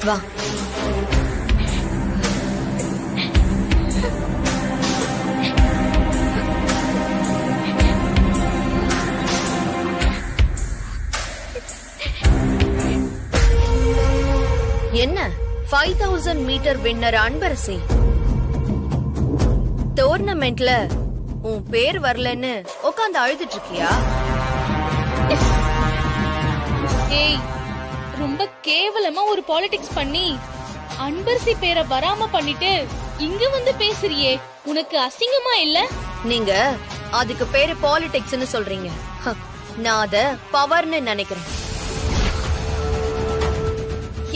வா. என்ன 5000 metre winner Anbarasi, டோர்னமெண்ட்ல உன் பேர் வரலன்னு உட்காந்து அழுதுட்டு இருக்கியா? ஏய், ரொம்ப கேவலமா ஒரு பாலிடிக்ஸ் பண்ணி அன்பரசி பேரை வராம பண்ணிட்டு இங்க வந்து பேசுறியே, உனக்கு அசிங்கமா இல்ல? நீங்க அதுக்கு பேரு பாலிடிக்ஸ்னு சொல்றீங்க, நான் அத பவர்னு நினைக்கிறேன்.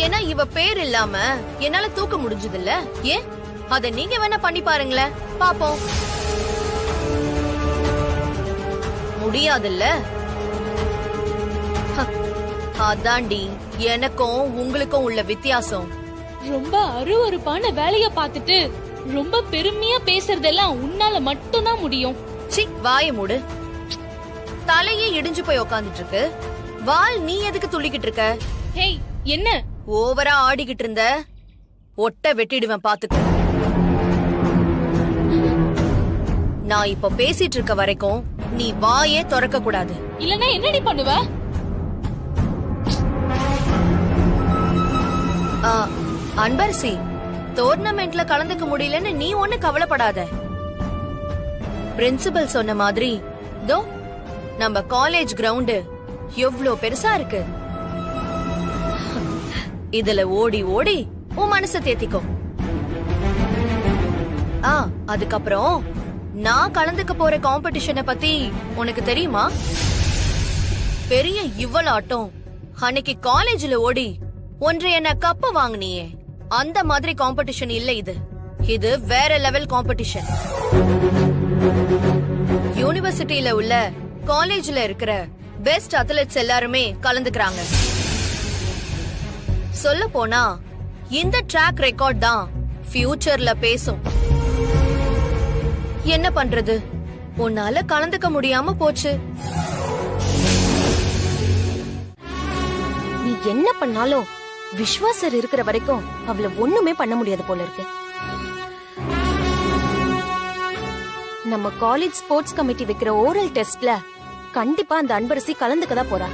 ஏன்னா இவ பேர் இல்லாம என்னால தூக்க முடிஞ்சது இல்ல. ஏன் அத நீங்க வேணா பண்ணி பாருங்களேன், பாப்போம். முடியாதுல்ல? அதாண்டி எனக்கும் உங்களுக்கும் உள்ள வித்தியாசம். ரொம்ப அருவருப்பான வேலைய பார்த்துட்டு ரொம்ப பெருமையா பேசுறதெல்லாம் உன்னால மட்டும்தான் முடியும். சி, வாய மூடு. தலையே இடிஞ்சு போய் உக்காந்துட்டு இருக்கு, வால் நீ எதுக்கு துள்ளிக்கிட்டு இருக்க? ஹேய், என்ன ஓவரா ஆடிக்கிட்டு இருந்த ஒட்ட வெட்டிடுவேன் பாத்துக்க. நான் இப்ப பேசிட்டு இருக்க வரைக்கும் நீ வாயே திறக்க கூடாது. இல்லனா என்னடி பண்ணுவ? அன்பரசி, டோர்னமெண்ட்ல கலந்துக்க முடியலன்னு நீ ஒண்ணு கவலைப்படாத. பிரின்சிபல் சொன்ன மாதிரி தோ நம்ம காலேஜ் கிரவுண்ட் எவ்ளோ பெருசா இருக்கு. இதுல ஓடி ஓடி உன் மனச தேத்திக்கோ. அதுக்கப்புறம் நான் கலந்துக்க போற காம்படிஷனை பத்தி உனக்கு தெரியுமா? பெரிய இவ்வளாட்டம் அன்னைக்கு காலேஜ்ல ஓடி என்ன கப்ப வாங்கினியே, அந்த மாதிரி காம்படிஷன் இல்ல இது. இது வேற லெவல் காம்படிஷன். யூனிவர்சிட்டியில உள்ள காலேஜ்ல இருக்கிற பெஸ்ட் அத்லெட்ஸ் எல்லாருமே கலந்துக்கிறாங்க. சொல்ல போனா இந்த ட்ராக் ரெக்கார்ட் தான் ஃபியூச்சர்ல பேசும். என்ன பண்றது, உன்னால கலந்துக்க முடியாம போச்சு. நீ என்ன பண்ணாலும் விஸ்வாசர் இருக்கிற வரைக்கும் அவள ஒண்ணுமே பண்ண முடியாது போல இருக்கு. நம்ம காலேஜ் ஸ்போர்ட்ஸ் கமிட்டி வைக்கிற ஓரல் டெஸ்ட்ல கண்டிப்பா அந்த அன்பரசி கலந்துக்கதான் போறா.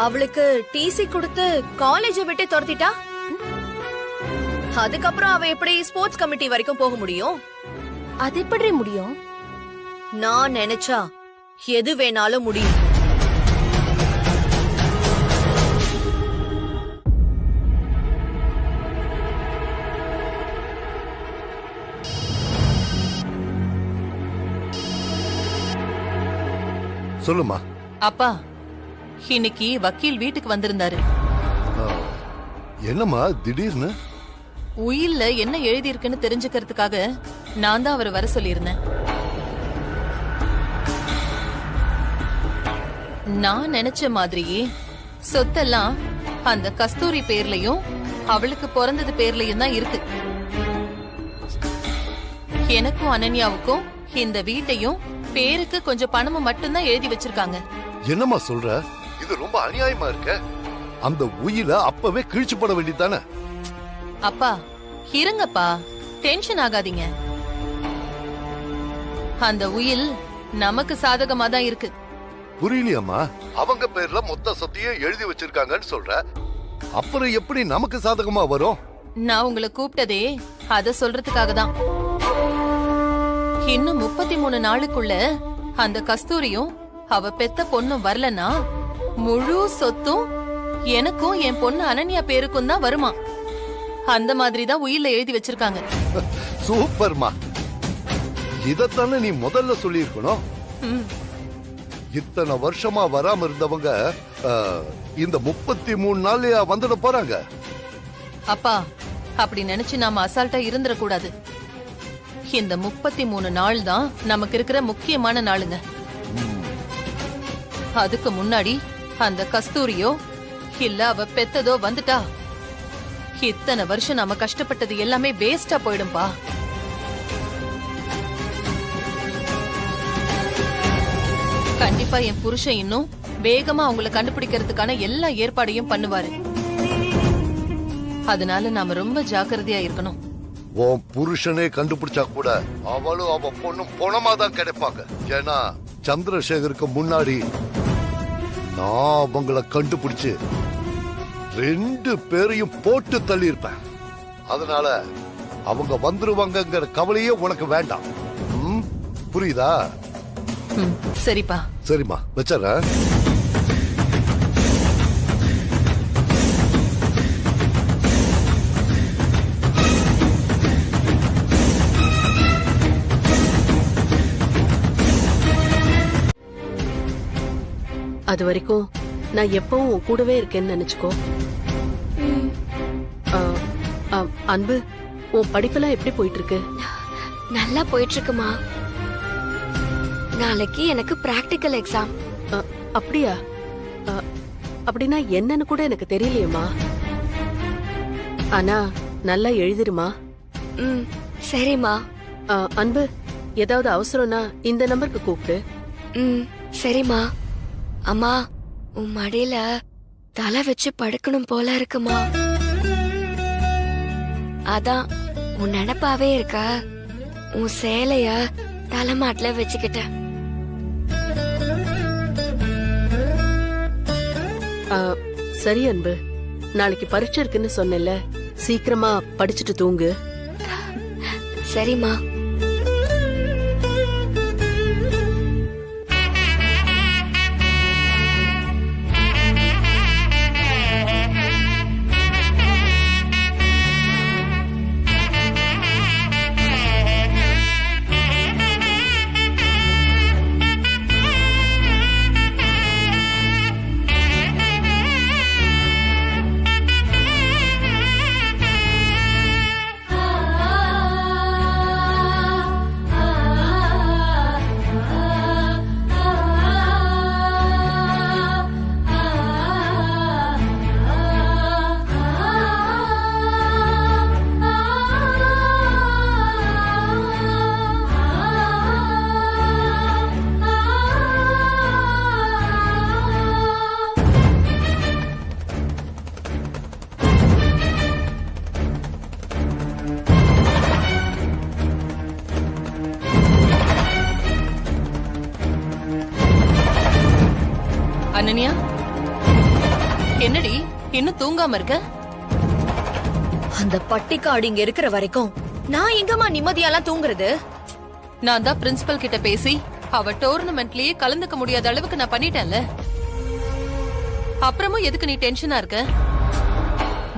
அவளுக்கு டிசி கொடுத்து காலேஜ விட்டு துரத்திட்டா, அதுக்கப்புறம் அவ எப்படி ஸ்போர்ட்ஸ் கமிட்டி வரைக்கும் போக முடியும்? அது எப்படி முடியும்? நான் நினைச்சா எது வேணாலும் முடியும். சொல்லுமா. அப்பா, இன்னைக்கு வக்கீல் வீட்டுக்கு வந்திருந்தாரு. என்னம்மா திடீர்னு? உயில்ல என்ன எழுதி இருக்குன்னு தெரிஞ்சுக்கிறதுக்காக நான் தான் அவரை வர சொல்லியிருந்தேன். நான் நினைச்ச மாதிரியே சொத்தெல்லாம் அந்த கஸ்தூரி பேர்லயும் அவளுக்கு பிறந்தது பேர்லயும் தான் இருக்கு. எனக்கும் அனன்யாவுக்கும் இந்த வீட்டையும் பேருக்கு கொஞ்சம் பணமும் மட்டும்தான் எழுதி வச்சிருக்காங்க. என்னம்மா சொல்ற? இது ரொம்ப அநியாயமா இருக்க. அந்த உயில அப்பவே கிழிச்சு போட வேண்டியதானே? அப்பா இருங்கப்பா, டென்ஷன் ஆகாதீங்க. அந்த உயில் நமக்கு சாதகமா தான் இருக்கு. புரியலையம்மா. அவங்க பேர்ல மொத்த சொத்தையும் எழுதி வச்சிருக்காங்கன்னு சொல்ற, அப்புறம் எப்படி நமக்கு சாதகமா வரும்? நான் உங்களை கூப்பிட்டதே அத சொல்றதுக்காக தான். இன்னும் 33 நாளுக்குள்ள அந்த கஸ்தூரியும் அவ பெத்த பொண்ணும் வரலன்னா முழு சொத்தும் எனக்கும் என் பொண்ணு அனன்யா பேருக்கும் தான் வருமா. அந்த மாதிரி தான் உயில்ல எழுதி வச்சிருக்காங்க. சூப்பர்மா. இதத்தானே நீ முதல்ல சொல்லியிருக்கணும். இத்தனை வருஷமா வராம இருந்தவங்க இந்த 33 நாள்லயா வந்துட போறாங்க? அப்பா, அப்படி நினைச்சு நாம அசால்ட்டா இருந்துட கூடாது. இந்த 33 நாள் தான் நமக்கு இருக்கிற முக்கியமான நாளுங்க. அதுக்கு முன்னாடி அந்த கஸ்தூரியோ இல்ல அவ பெத்ததோ வந்துட்டா இத்தனை வருஷம் நாம கஷ்டப்பட்டது எல்லாமே வேஸ்டா போயிடும்பா. கண்டிப்பா என் புருஷன் இன்னும் வேகமா அவங்கள கண்டுபிடிக்கிறதுக்கான எல்லா ஏற்பாடையும் பண்ணுவாரு. அதனால நாம ரொம்ப ஜாக்கிரதையா இருக்கணும். உன் புருஷனே கண்டுபிடிச்சா கூட அவளும் அவ பொண்ணும் பணமா தான் கிடைப்பாங்க. ஏன்னா சந்திரசேகருக்கு முன்னாடி நான் அவங்கள கண்டுபிடிச்சு 2 பேரையும் போட்டு தள்ளி இருப்பேன். அதனால அவங்க வந்துருவாங்கங்கிற கவலையே உனக்கு வேண்டாம். புரியுதா? சரிப்பா. சரிம்மா, வச்சறேன். அது வரைக்கும் நான் எப்பவும் உன் கூடவே இருக்கேன்னு நினைச்சுக்கோ. அன்பு, உன் படிப்பெல்லாம் எப்படி போயிட்டு இருக்கு? நல்லா போயிட்டு இருக்குமா. நாளைக்கு எனக்கு பிராக்டிக்கல் எக்ஸாம். அப்படியா? அப்படின்னா என்னன்னு கூட எனக்கு தெரியலையேம்மா. ஆனா நல்லா எழுதிருமா. சரிம்மா. அன்பு, ஏதாவது அவசரம்னா இந்த நம்பருக்கு கூப்பிடு. சரிம்மா. அம்மா, உன் மடியில தலை வச்சு படுக்கணும் போல இருக்குமா. அதான் உன் நினப்பாவே இருக்க. உன் சேலைய தலைமாட்டில வச்சுக்கிட்ட. சரி அன்பு, நாளைக்கு பரீட்சை இருக்குன்னு சொன்னேன்ல, சீக்கிரமா படிச்சுட்டு தூங்கு. சரிம்மா. அனன்யா, என்னடி இன்னும் தூங்காம இருக்க? அந்த பட்டிக்காடு இங்க இருக்கிற வரைக்கும் நான் எங்கம்மா நிம்மதியாலாம் தூங்குறது? நான் தான் பிரின்சிபல் கிட்ட பேசி அவ டோர்னமெண்ட்லயே கலந்துக்க முடியாத அளவுக்கு நான் பண்ணிட்டேன்ல. அப்புறமும் எதுக்கு நீ டென்ஷனா இருக்க?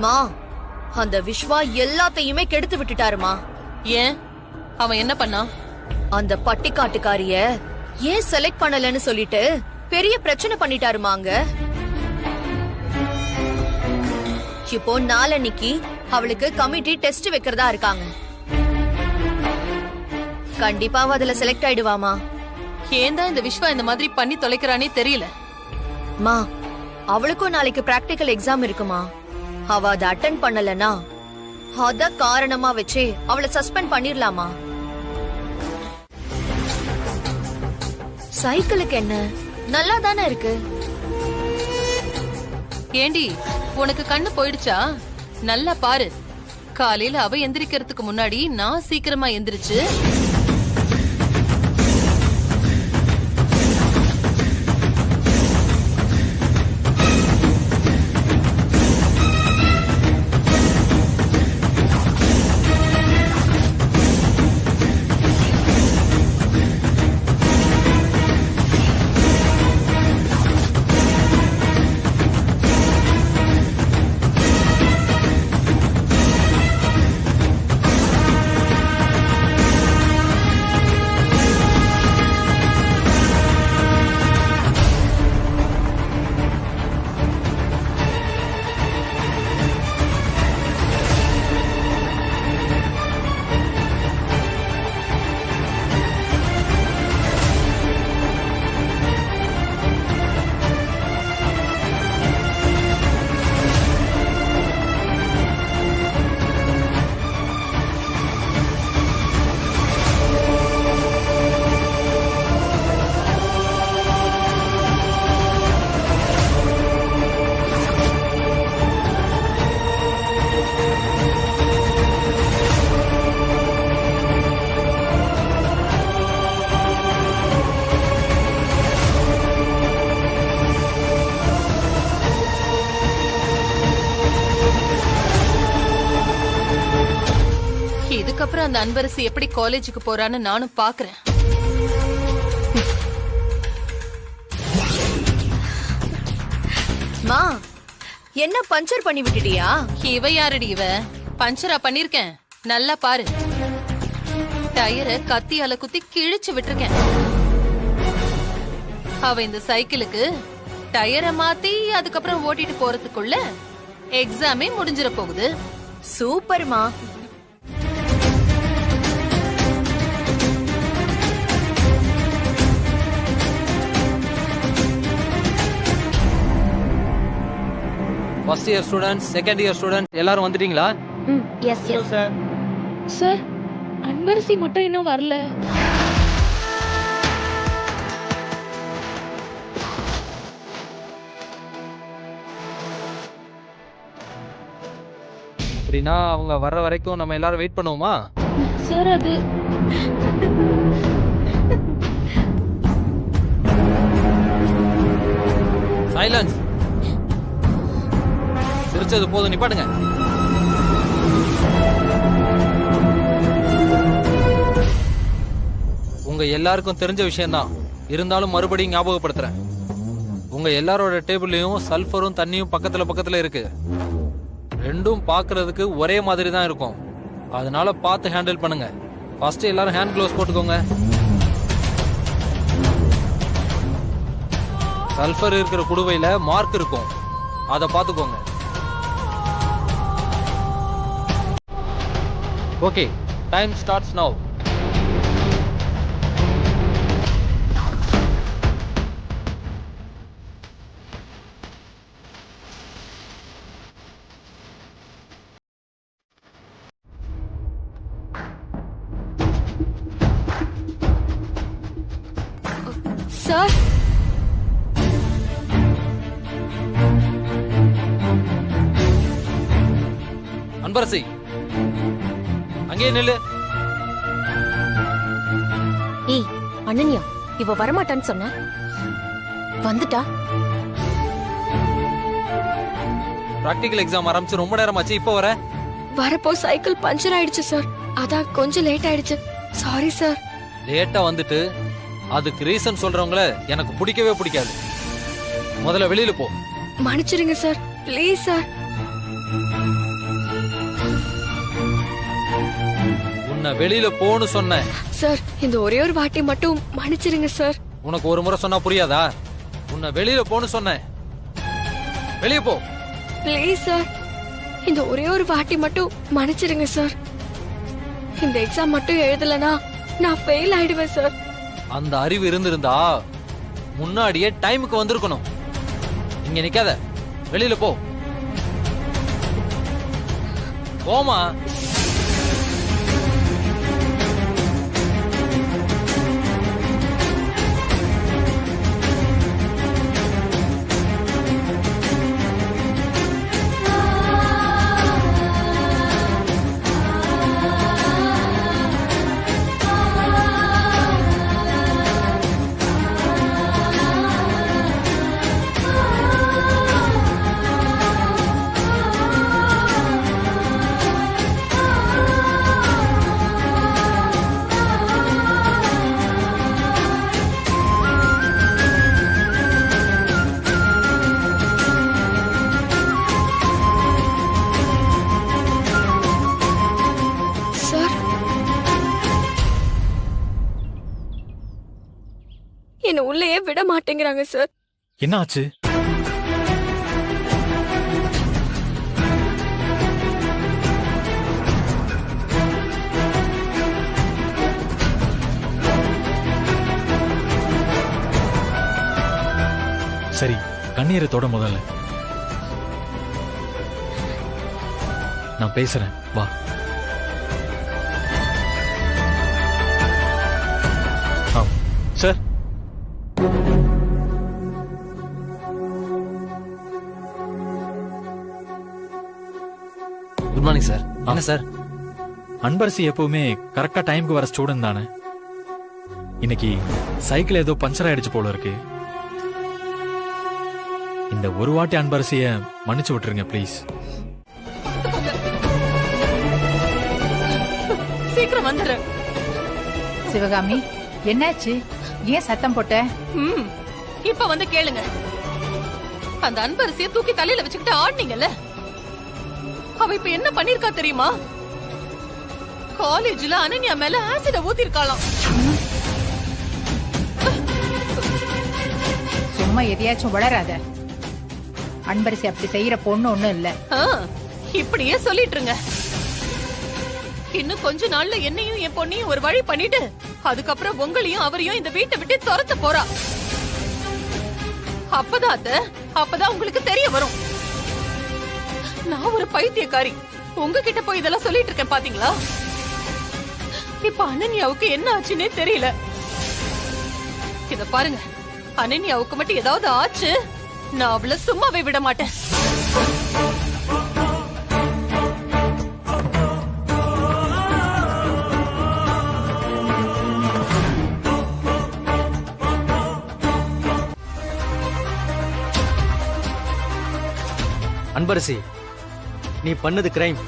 மா, அந்த விஸ்வா எல்லாத்தையுமே கெடுத்து விட்டுட்டாருமா. ஏன்? அவன் என்ன பண்ணான்? அந்த பட்டிக்காட்டுக்காரிய ஏன் செலக்ட் பண்ணலன்னு சொல்லிட்டு பெரிய பிரச்சனை பண்ணிட்டாருமாங்க. இப்போ நாளன்னைக்கு அவளுக்கு கமிட்டி டெஸ்ட் வைக்கிறதா இருக்காங்க. கண்டிப்பா அதுல செலக்ட் ஆயிடுவாமா. ஏன் தான் இந்த விஸ்வா இந்த மாதிரி பண்ணி தொலைக்கிறானே தெரியல. மா, அவளுக்கும் நாளைக்கு பிராக்டிக்கல் எக்ஸாம் இருக்குமா. அவ அதை அட்டென்ட் பண்ணலனா அத காரணமா வச்சு அவளை சஸ்பெண்ட் பண்ணிரலாமா. சைக்கிளுக்கு என்ன, நல்லா தானே இருக்கு. ஏண்டி, உனக்கு கண்ணு போயிடுச்சா? நல்லா பாரு. காலையில அவ எந்திரிக்கிறதுக்கு முன்னாடி நான் சீக்கிரமா எந்திரிச்சு அந்த அன்பரசி எப்படி காலேஜுக்கு போறான்னு நானும் பாக்குறேன். மா, என்ன பஞ்சர் பண்ணி விட்டுட்டியா? இவ யாரடி இவ? பஞ்சரா பண்ணிருக்கேன், நல்லா பாரு. டயரை கத்தியால குத்தி கிழிச்சு விட்டுருக்கேன். அவ இந்த சைக்கிளுக்கு டயரை மாத்தி அதுக்கப்புறம் ஓட்டிட்டு போறதுக்குள்ள எக்ஸாமே முடிஞ்சிட போகுது. சூப்பர்மா. First year students, second year students எல்லாரும் வந்துட்டீங்களா? சார், அன்பரசி மட்டும் இன்னும் வரல. அப்படின்னா அவங்க வர்ற வரைக்கும் நம்ம எல்லாரும் வெயிட் பண்ணுவோமா? சார், அது சைலன்ஸ். சிரிச்சது போதும், நிப்பாட்டுங்க. உங்க எல்லாருக்கும் தெரிஞ்ச விஷயம்தான், இருந்தாலும் மறுபடியும் ஞாபகப்படுத்துறேன். உங்க எல்லாரோட டேபிள்லயும் சல்ஃபரும் தண்ணியும் பக்கத்துல இருக்கு. ரெண்டும் பார்க்கிறதுக்கு ஒரே மாதிரி தான் இருக்கும். அதனால பார்த்து ஹேண்டில் பண்ணுங்க. ஃபர்ஸ்ட் எல்லாரும் ஹேண்ட் க்ளோவ்ஸ் போட்டுக்கோங்க. சல்ஃபர் இருக்கிற குடுவையில மார்க் இருக்கும், அதை பார்த்துக்கோங்க. Okay, time starts now. Sir, Anbarasi, அங்கே நில்லு. ஏய் அனன்யா, இவ வரமாட்டான்னு சொன்ன, வந்துட்டா. பிராக்டிகல் எக்ஸாம் ஆரம்பிச்சு ரொம்ப நேரம் ஆச்சு, இப்போ வர? வரப்போ சைக்கிள் பஞ்சர் ஆயிடுச்சு சார், அதான் கொஞ்சம் லேட் ஆயிடுச்சு. Sorry sir. லேட்டா வந்துட்டு அதுக்கு ரீசன் சொல்றவங்கள எனக்கு பிடிக்கவே பிடிக்காது. முதல்ல வெளியில போ. மன்னிச்சிடுங்க சார், ப்ளீஸ் சார். உன்னை வெளியில போன்னு சொன்னேன் சார், இந்த ஒரே ஒரு வாட்டி மட்டும் மன்னிச்சிடுங்க சார். உனக்கு ஒரு முறை சொன்னா புரியாதா? உன்னை வெளியில போன்னு சொன்னேன், வெளியே போ. ப்ளீஸ் சார், இந்த ஒரே ஒரு வாட்டி மட்டும் மன்னிச்சிடுங்க சார். இந்த எக்ஸாம் மட்டும் எழுதலனா நான் ஃபெயில் ஆயிடுவேன் சார். அந்த அறிவு இருந்திருந்தா முன்னாடியே டைமுக்கு வந்திருக்கணும். இங்க நிக்காத, வெளியில போ. போமா. என்ன உள்ளேயே விட மாட்டேங்கிறாங்க சார். என்ன ஆச்சு? சரி, கண்ணீரை தொட முதல்ல. நான் பேசுறேன், வா. Sir, good morning sir. என்ன சார்? அன்பரசி எப்பவுமே கரெக்டா டைமுக்கு வர ஸ்டூடெண்ட் தானே. இன்னைக்கு சைக்கிள் ஏதோ பஞ்சர் ஆயிடுச்சு போல இருக்கு. இந்த ஒரு வாட்டி அன்பரசிய மன்னிச்சு விட்டுருங்க ப்ளீஸ். சீக்கிரம் சிவகாமி, என்னாச்சு? ஏன் சத்தம் போட்ட? இப்ப வந்து கேளுங்க. அந்த அன்பரசிய தூக்கி தலையில வச்சுக்கிட்டு ஆடுனீங்கல்ல, அவ இப்ப என்ன பண்ணிருக்கா தெரியுமா? காலேஜ்ல அனன்யா மேல ஆசிட ஊத்திருக்காளாம். சும்மா எதையாச்சும் வளராத. அன்பரசி அப்படி செய்யற பொண்ணு ஒண்ணும் இல்ல. இப்படியே சொல்லிட்டு இருங்க. இன்னும் கொஞ்ச நாள்ல என்னையும் என் பொண்ணையும் ஒரு வழி பண்ணிட்டு அதுக்கப்புறம் உங்களையும் அவரையும் இந்த வீட்டை விட்டு துரத்த போறா. அப்பதான் உங்களுக்கு தெரிய வரும். நான் ஒரு பைத்தியக்காரி உங்ககிட்ட போய் இதெல்லாம் சொல்லிட்டு இருக்கேன் பாத்தீங்களா? இப்ப அனன்யாவுக்கு என்ன ஆச்சுன்னே தெரியல. இத பாருங்க, அனன்யாவுக்கு மட்டும் ஏதாவது ஆச்சு, நான் அவளை சும்மாவே விட மாட்டேன். அன்பரசி, நீ பண்ணது கிரைம்.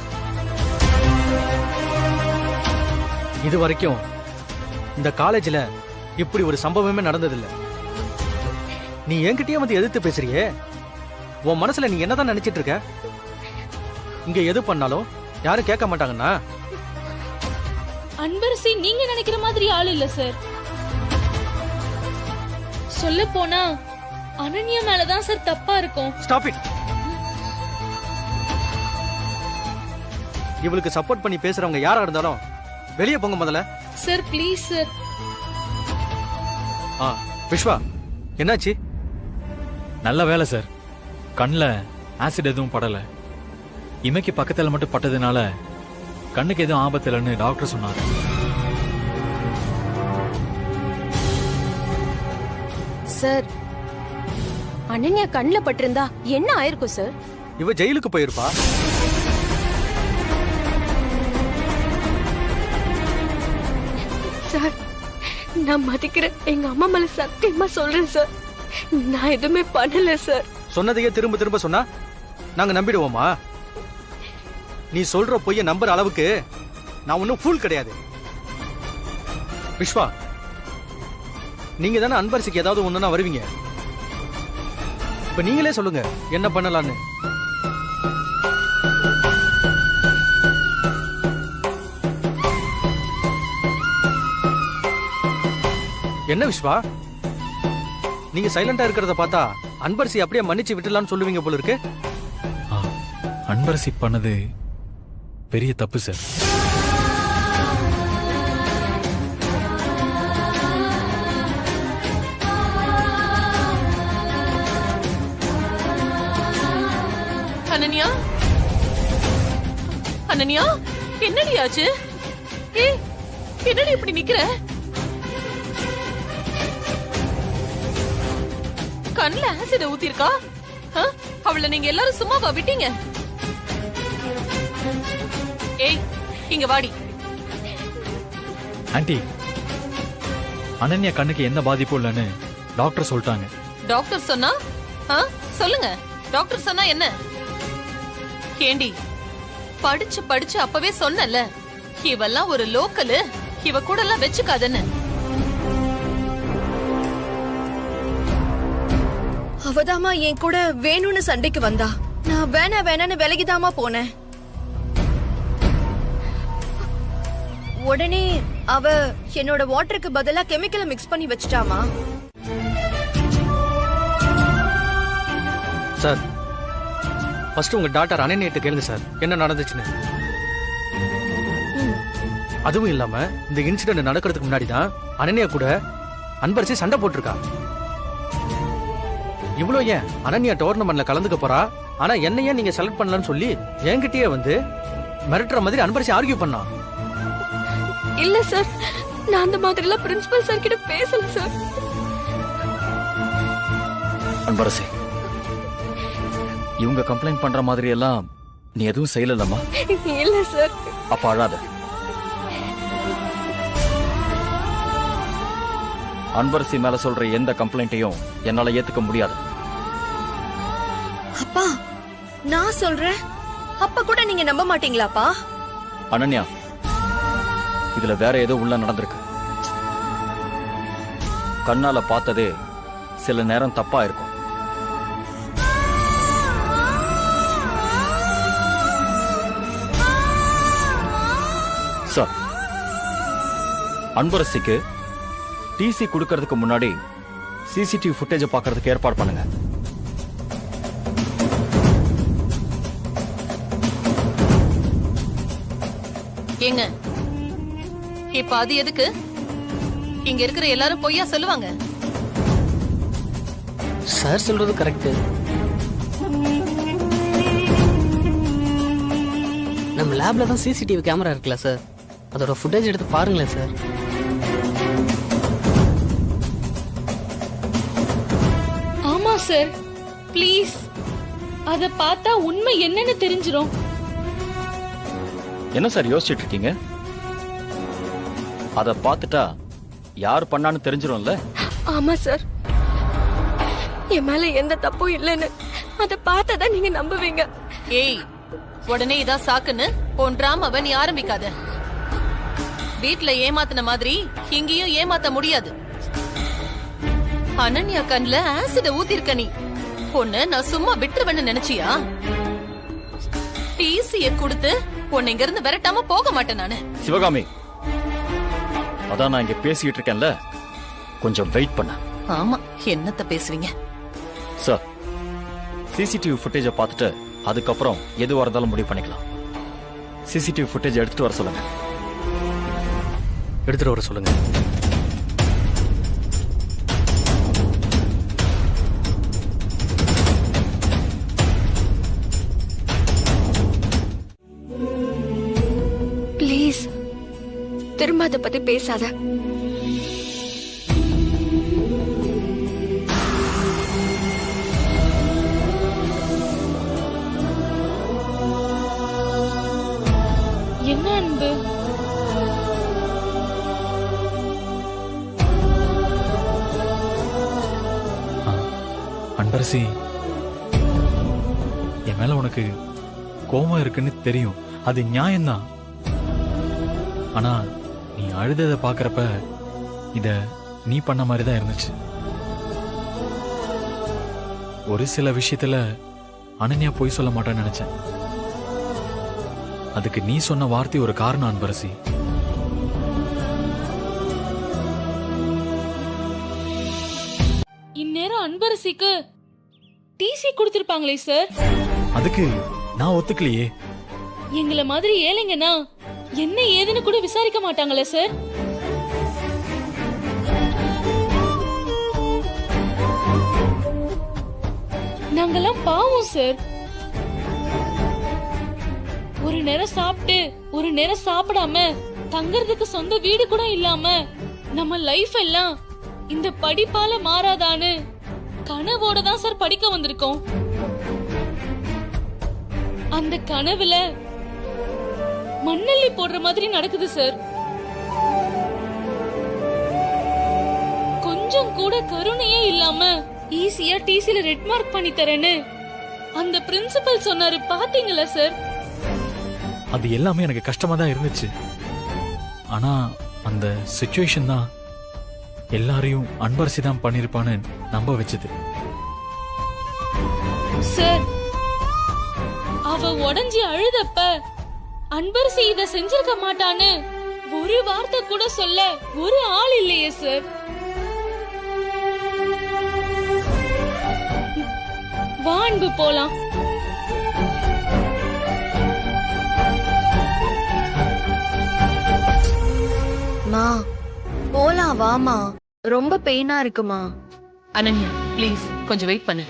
இது வரைக்கும் இந்த காலேஜ்ல இப்படி ஒரு சம்பவமே நடந்ததில்லை. நீ என்கிட்டயே வந்து எதிர்த்து பேசுறியே, உன் மனசுல நீ என்னதான் நினைச்சிட்டு இருக்க? இங்க எது பண்ணாலும் யாரும் கேட்க மாட்டாங்கன்னா? அன்பரசி நீங்க நினைக்கிற மாதிரி ஆள் இல்ல சார். சொல்ல போனா அனன்யா மேலதான் சார் தப்பா இருக்கும். Stop it. இவளுக்கு சப்போர்ட் பண்ணி பேசுறவங்க யாரா இருந்தாலும் வெளியே போங்க முதல்ல. Sir please sir. விஸ்வா, என்னாச்சு? நல்ல வேலை சார், கண்ணுல ஆசிட் எதுவும் படல. இமைக்கு பக்கத்துல மட்டும் பட்டதுனால கண்ணுக்கு எதுவும் ஆபத்து இல்லைன்னு டாக்டர் சொன்னாரு. சார், அனன்யா கண்ணுல பட்டிருந்தா என்ன ஆயிருக்கும் சார்? இவ ஜெயிலுக்கு போயிருப்பா. சார், நான் மதிக்கிறேன். எங்க அம்மா மேல சத்தியமா சொல்றேன் சார், நான் எதுவுமே பண்ணல சார். சொன்னதையே திரும்ப திரும்ப சொன்னா நாங்க நம்பிடுவோமா? நீ சொல்ற பொய்ய நம்புற அளவுக்கு நான் ஒன்னும் ஃபூல் கிடையாது. விஸ்வா, நீங்க தானே அன்பரசிக்கு ஏதாவது ஒண்ணுனா வருவீங்க. இப்ப நீங்களே சொல்லுங்க என்ன பண்ணலான்னு. என்ன விஸ்வா, நீங்க சைலண்டா இருக்கிறத பார்த்தா அன்பரசி அப்படியே மன்னிச்சு விட்டுலான்னு சொல்லுவீங்க போல இருக்கு. அன்பரசி பண்ணது பெரிய தப்பு சார். அனன்யா, அனன்யா, என்னடி ஆச்சு? என்னடி இப்படி நிக்கிற? கண்ணுல ஆசிட ஊத்திருக்கா? அவளை நீங்க எல்லாரும் சும்மாவா விட்டீங்க? ஏய், இங்க வாடி. ஆண்டி, அனன்யா கண்ணுக்கு எந்த பாதிப்பும் இல்லைன்னு டாக்டர் சொல்லிட்டாங்க. டாக்டர் சொன்னா? சொல்லுங்க, டாக்டர் சொன்னா என்ன? ஏண்டி, படிச்சு படிச்சு அப்பவே சொன்னல, இவெல்லாம் ஒரு லோக்கலு, இவ கூட எல்லாம் வச்சுக்காதன்னு. அவதாமா என் கூட வேணும்னு சண்டைக்கு வந்தா, நான் வேணான்னு விலகிதாமா போனேன். உடனே அவ என்னோட வாட்டருக்கு பதிலா கெமிக்கலை மிக்ஸ் பண்ணி வச்சுட்டாமா. சார், ஃபர்ஸ்ட் உங்க டாக்டர் அனன்யாட்ட கேளுங்க சார் என்ன நடந்துச்சுன்னு. அதுவும் இல்லாம இந்த இன்சிடென்ட் நடக்கிறதுக்கு முன்னாடி தான் அனன்யா கூட அன்பரசி சண்டை போட்டிருக்கா. இவ்வளோ ஏன் அனன்யா டோர்னமெண்ட்ல கலந்துக்க போறா, ஆனா என்னையே நீங்க செலக்ட் பண்ணலன்னு சொல்லி என்கிட்டயே வந்து மிரட்டுற மாதிரி அன்பரசி ஆர்கியூ பண்ணா. இல்ல சார், நான் அந்த மாதிரி எல்லாம் பிரின்சிபல் சார் கிட்ட பேசல சார். அன்பரசி, இவங்க கம்ப்ளைண்ட் பண்ற மாதிரி எல்லாம் நீ எதுவும் செய்யலம்மா? இல்ல சார். அப்ப அழாத. அன்பரசி மேல சொல்ற எந்த கம்ப்ளைண்ட்டையும் என்னால ஏத்துக்க முடியாது. அப்பா, நான் சொல்றேன், அப்ப கூட நீங்க நம்ப மாட்டீங்களாப்பா? அனன்யா, இதுல வேற ஏதோ உள்ள நடந்திருக்கு. கண்ணால பார்த்ததே சில நேரம் தப்பா இருக்கும். சார், அன்பரசிக்கு டிசி கொடுக்கறதுக்கு முன்னாடி சிசிடிவி ஃபுட்டேஜ் பார்க்கறதுக்கு ஏற்பாடு பண்ணுங்க. ஏங்க, இப்ப அது எதுக்கு? இங்க இருக்கிற எல்லாரும் பொய்யா சொல்லுவாங்க. சார் சொல்றது கரெக்ட். நம்ம லேப்ல தான் சிசிடிவி கேமரா இருக்குல்ல சார், அதோட ஃபுட்டேஜ் எடுத்து பாருங்களேன் சார். ஆமா சார், ப்ளீஸ் அத பார்த்தா உண்மை என்னன்னு தெரிஞ்சிரும். என்ன சார் யோசிச்சுட்டு இருக்கீங்க? அத பார்த்துட்டா யார் பண்ணான்னு தெரிஞ்சிரும்ல. ஆமா சார், என் மேல எந்த தப்பும் இல்லைன்னு அத பார்த்ததான் நீங்க நம்புவீங்க. ஏய், உடனே இதா சாக்குன்னு போன்றாம அவன் நீ ஆரம்பிக்காத. வீட்ல ஏமாத்தின மாதிரி இங்கேயும் ஏமாத்த முடியாது. அனன்யா கண்ல ஆசிட ஊத்திருக்க நீ. பொண்ணு நான் சும்மா விட்டுருவேன்னு நினைச்சியா? டிசிய கொடுத்து உன்னை இங்க இருந்து விரட்டாம போக மாட்டேன் நானு. சிவகாமி, அதான் நான் இங்க பேசிக்கிட்டு இருக்கேன்ல, கொஞ்சம் வெயிட் பண்ண. ஆமா, என்னத்த பேசுவீங்க சார்? சிசிடிவி ஃபுட்டேஜை பார்த்துட்டு அதுக்கப்புறம் எதுவாக இருந்தாலும் முடிவு பண்ணிக்கலாம். சிசிடிவி ஃபுட்டேஜ் எடுத்துட்டு வர சொல்லுங்க. எடுத்துட்டு வர சொல்லுங்க. ப்ளீஸ் திரும்ப அதை பத்தி பேசாத. என்ன அன்பு? அன்பரசி, என் மேல உனக்கு கோபம் இருக்குன்னு தெரியும், அது நியாயம்தான். ஆனா நீ அழுததை பாக்குறப்ப இத நீ பண்ண மாதிரி தான் இருந்துச்சு. ஒரு சில விஷயத்துல அனன்யா போய் சொல்ல மாட்டான்னு நினைச்சேன். அதுக்கு நீ சொன்ன வார்த்தை ஒரு காரணம் அன்பரசி. இந்நேரம் அன்பரசிக்கு டிசி கொடுத்திருப்பாங்களே சார். அதுக்கு நான் ஒத்துக்கலையே. எங்கள மாதிரி ஏழைங்கன்னா என்ன ஏதுன்னு கூட விசாரிக்க மாட்டாங்களே சார். நாங்கெல்லாம் பாவம் சார். ஒரு நேரம் சாப்பிட்டு ஒரு நேரம் சாப்பிடாம தங்கறதுக்கு சொந்த வீடு கூட இல்லாம நம்ம லைஃப் எல்லாம் இந்த படிப்பால மாறாதான்னு கனவோட தான் சார் படிக்க வந்திருக்கோம். அந்த கனவுல மண்ணள்ளி போடுற மாதிரி நடக்குது சார். கொஞ்சம் கூட கருணையே இல்லாம ஈஸியா டிசில ரெட் மார்க் பண்ணி தரேன்னு அந்த பிரின்சிபல் சொன்னாரு, பாத்தீங்களா சார்? அது எல்லாமே எனக்கு கஷ்டமா தான் இருந்துச்சு. ஆனா அந்த சிச்சுவேஷன் தான் எல்லாரையும் அன்பரசி தான் பண்ணிருப்பான்னு நம்ப வச்சது. சார், அவ உடைஞ்சி அழுதப்ப அன்பரசி இத செஞ்சிருக்க மாட்டான்னு ஒரு வார்த்தை கூட சொல்ல ஒரு ஆள் இல்லையே சார். வா அன்பு, போலாம். மா போலாம், வாமா. ரொம்ப பெயினா இருக்குமா? அனன்யா, ப்ளீஸ் கொஞ்சம் வெயிட் பண்ணு.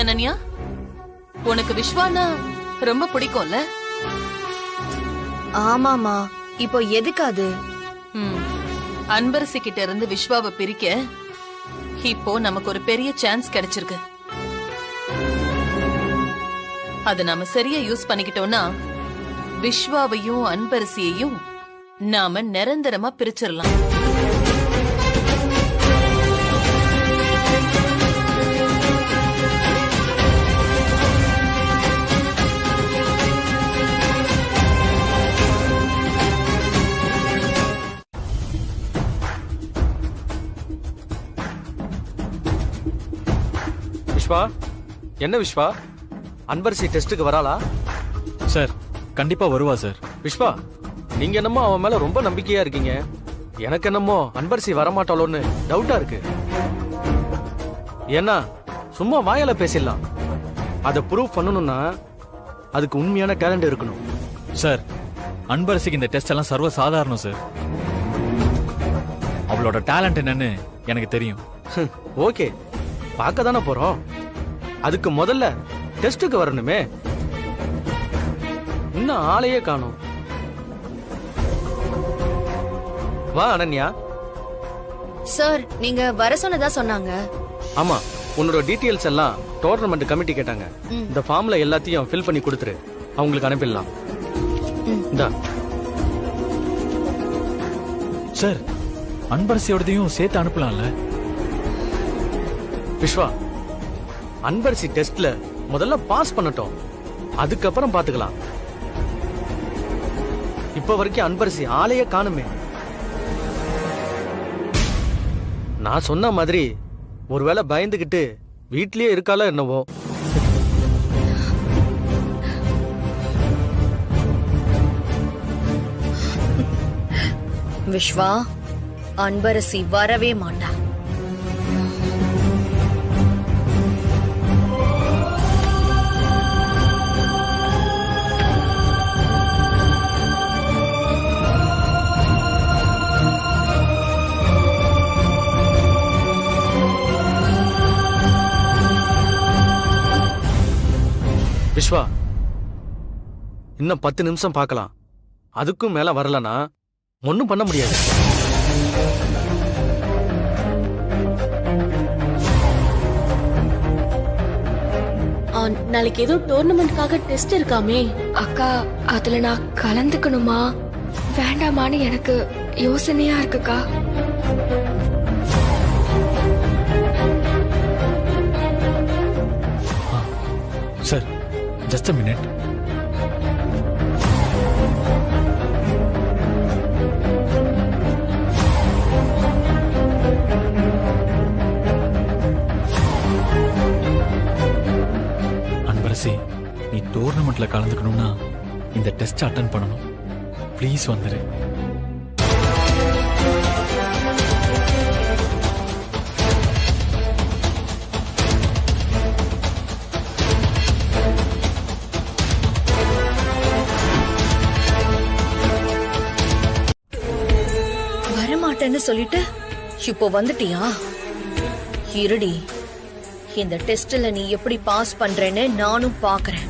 அனன்யா, உனக்கு விஸ்வானா ரொம்ப பிடிக்கும்ல? ஆமாமா, இப்போ எதுக்கு அது? அன்பரசி கிட்ட இருந்து விஸ்வாவை பிரிக்க இப்போ நமக்கு ஒரு பெரிய சான்ஸ் கிடைச்சிருக்கு. அத நாம சரியா யூஸ் பண்ணிக்கிட்டோம்னா விஸ்வாவையும் அன்பரசியையும் நாம நிரந்தரமா பிரிச்சிடலாம். விஸ்வா, என்ன விஸ்வா, அன்பரசி டெஸ்ட்டுக்கு வராளா? சார் கண்டிப்பா வருவா சார். விஸ்வா, நீங்க என்னமோ அவன் மேல ரொம்ப நம்பிக்கையா இருக்கீங்க. எனக்கு என்னமோ அன்பரசி வரமாட்டாளோன்னு டவுட்டா இருக்கு. ஏன்னா சும்மா வாயால பேசிடலாம், அதை ப்ரூவ் பண்ணணும்னா அதுக்கு உண்மையான டேலண்ட் இருக்கணும். சார் அன்பரசிக்கு இந்த டெஸ்ட் எல்லாம் சர்வ சாதாரணம் சார். அவளோட டேலண்ட் என்னன்னு எனக்கு தெரியும். ஓகே, பார்க்க தானே போறோம். அதுக்கு முதல்ல டெஸ்டுக்கு வரணுமே. இன்னும் ஆளையே காணோம். வா அனன்யா. சார், நீங்க வர சொன்னதா சொன்னாங்க. ஆமா, உன்னோட டீடைல்ஸ் எல்லாம் டோர்னமெண்ட் கமிட்டி கேட்டாங்க. இந்த ஃபார்ம்ல எல்லாத்தையும் ஃபில் பண்ணி கொடுத்துரு, அவங்களுக்கு அனுப்பிடலாம். இந்தா. சார் அன்பரசியோடதையும் சேர்த்து அனுப்பலாம்ல? விஸ்வா, அன்பரசி டெஸ்ட்ல முதல்ல பாஸ் பண்ணட்டும், அதுக்கப்புறம் பாத்துக்கலாம். இப்ப வரைக்கும் அன்பரசி ஆளையே காணுமே. நான் சொன்ன மாதிரி ஒருவேளை பயந்துகிட்டு வீட்லயே இருக்காளோ என்னவோ. விஸ்வா, அன்பரசி வரவே மாட்டா. விஸ்வா, இன்னும் 10 நிமிஷம் பார்க்கலாம். அதுக்கும் மேல வரலனா ஒன்னும் பண்ண முடியாது. நாளைக்கு ஏதோ டோர்னமெண்ட்காக டெஸ்ட் இருக்காமே. அக்கா, அதுல நான் கலந்துக்கணுமா வேண்டாமான்னு எனக்கு யோசனையா இருக்குக்கா. Sir just a minute. Anbarasi, நீ டோர்னமெண்ட்ல கலந்துக்கணும்னா இந்த டெஸ்ட் அட்டெண்ட் பண்ணணும். ப்ளீஸ் வந்துரு. வரமாட்டேன்னு சொல்லிட்டு இப்போ வந்துட்டியா? இருடி, இந்த டெஸ்ட்ல நீ எப்படி பாஸ் பண்றேன்னு நானும் பாக்குறேன்.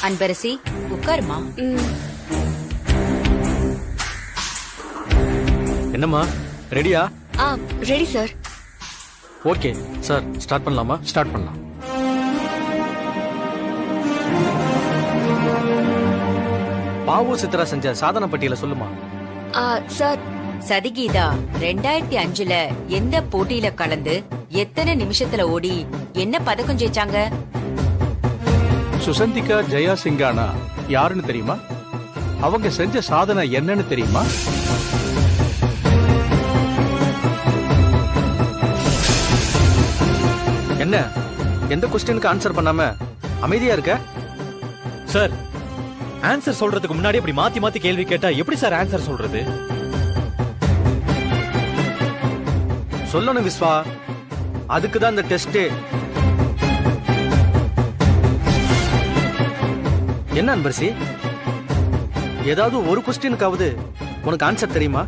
அன்பரசி, உட்காருமா. என்னம்மா, ரெடியா? Ready sir. Okay sir, start பண்ணலாமா? ஸ்டார்ட் பண்ணலாம். பாவு சித்ரா செஞ்ச சாதனை பட்டியல சொல்லுமா. சார், சதிகீதா 2005ல எந்த போட்டியில கலந்து எத்தனை நிமிஷத்துல ஓடி என்ன பதக்கம் ஜெயிச்சாங்க? சுசந்திகா ஜெயா சிங்கானா யாருன்னு தெரியுமா? அவங்க செஞ்ச சாதனை என்னன்னு தெரியுமா? என்ன, எந்த கொஸ்டினுக்கு ஆன்சர் பண்ணாம அமைதியா இருக்க? சார், ஆன்சர் சொல்றதுக்கு முன்னாடி இப்படி மாத்தி மாத்தி கேள்வி கேட்டா எப்படி சார் ஆன்சர் சொல்றது? சொல்லணும் விஸ்வா, அதுக்குதான் இந்த டெஸ்ட். என்ன அன்பரசி, ஏதாவது ஒரு கொஸ்டினுக்காவது உனக்கு ஆன்சர் தெரியுமா?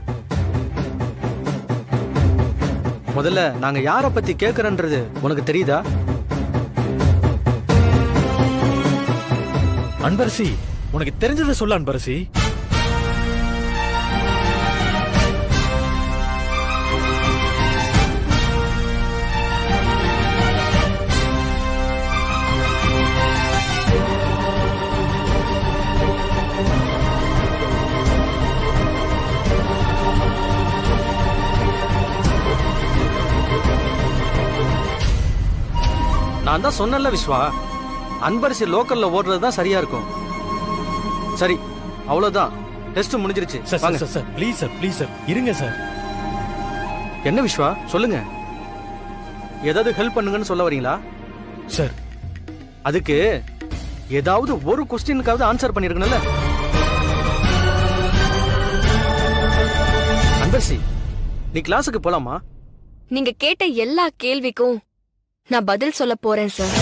முதல்ல நாங்க யார பத்தி கேக்குறன்றது உனக்கு தெரியுதா? அன்பரசி, உனக்கு தெரிஞ்சதை சொல்ல அன்பரசி. நான் தான் சொன்னல விஸ்வா, அன்பரசி லோக்கல்ல ஓடுறது தான் சரியா இருக்கும். சரி, அவ்வளவுதான். டெஸ்ட் முடிஞ்சிருச்சு. Sir please sir, please sir, இருங்க சார். என்ன விஸ்வா, சொல்லுங்க. ஏதாவது ஹெல்ப் பண்ணுங்கன்னு சொல்ல வரீங்களா? சார், அதுக்கு ஏதாவது ஒரு கொஸ்டினுக்காவது ஆன்சர் பண்ணிருக்கணும்ல. அன்பரசி, நீ கிளாஸுக்கு போலாமா? நீங்க கேட்ட எல்லா கேள்விக்கும் நான் பதில் சொல்ல போறேன் சார்.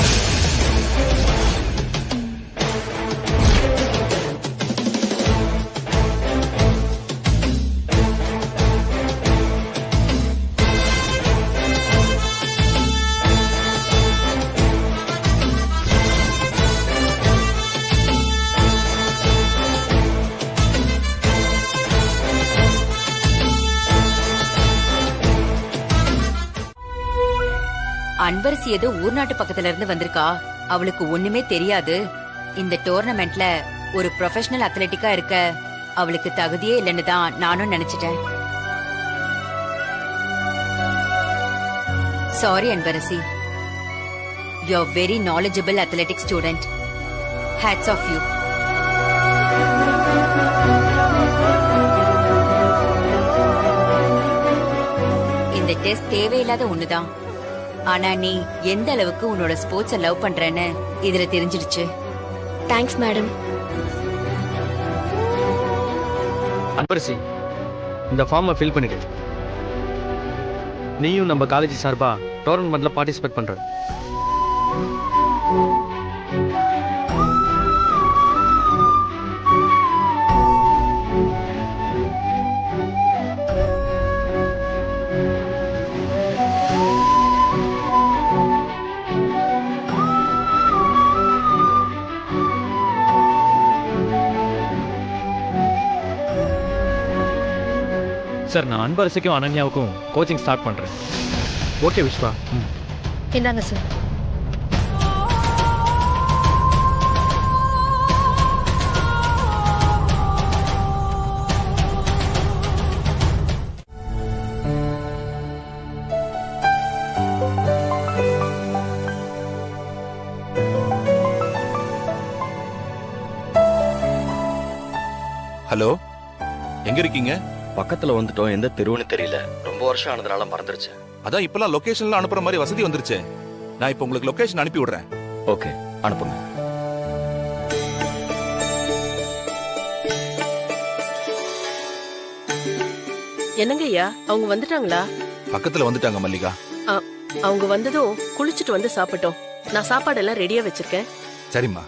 அன்பரசி ஏதோ ஊர்நாட்டு பக்கத்துல இருந்து வந்திருக்கா. அவளுக்கு ஒண்ணுமே தெரியாது. இந்த டோர்னமெண்ட்ல ஒரு ப்ரொஃபஷனல் அத்லெட்டிக்கா இருக்க அவளுக்கு தகுதியே இல்லைன்னு தான் நானும் நினைச்சிட்டேன். Sorry Anbarasi. You are very knowledgeable athletic student. Hats off you. இந்த டெஸ்ட் தேவையில்லாத ஒண்ணுதான். ஆனா நீ எந்த அளவுக்கு உன்னோட ஸ்போர்ட்ஸ லவ் பண்றேன்னு இதுல தெரிஞ்சிடுச்சு. Thanks madam. அன்பரசி, இந்த ஃபார்மை ஃபில் பண்ணிடு. நீயும் நம்ம காலேஜ் சார்பா டோர்னமெண்ட்ல பார்ட்டிசிபேட் பண்ற. சார், நான் அன்பரசிக்கும் அனன்யாவுக்கும் கோச்சிங் ஸ்டார்ட் பண்றேன். ஓகே விஸ்வா. இந்தாங்க சார். ஹலோ, எங்க இருக்கீங்க? பக்கத்துல வந்துட்டோம். எந்த தெருவுன்னு தெரியல. ரொம்ப வருஷம் ஆனதுனால மறந்துருச்சு. அதான் இப்பெல்லாம் லொகேஷன்ல அனுப்புற மாதிரி வசதி வந்துருச்சு. நான் இப்ப உங்களுக்கு லொகேஷன் அனுப்பி விடுறேன். ஓகே, அனுப்புங்க. என்னங்க ஐயா, அவங்க வந்துட்டாங்களா? பக்கத்துல வந்துட்டாங்க மல்லிகா. அவங்க வந்ததும் குளிச்சுட்டு வந்து சாப்பிட்டோம். நான் சாப்பாடெல்லாம் ரெடியா வச்சிருக்கேன். சரிம்மா.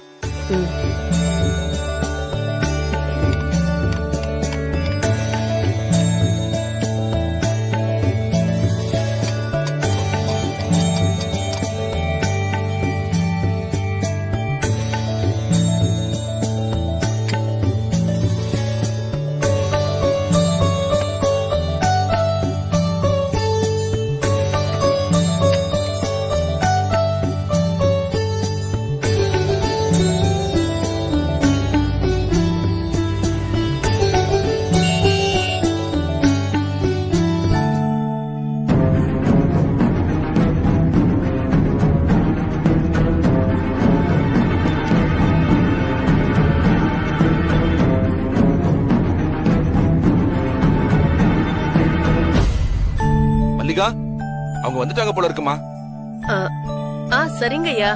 மல்லிகா, அவங்க வந்துட்டாங்க போல இருக்குமா? சரிங்க ஐயா.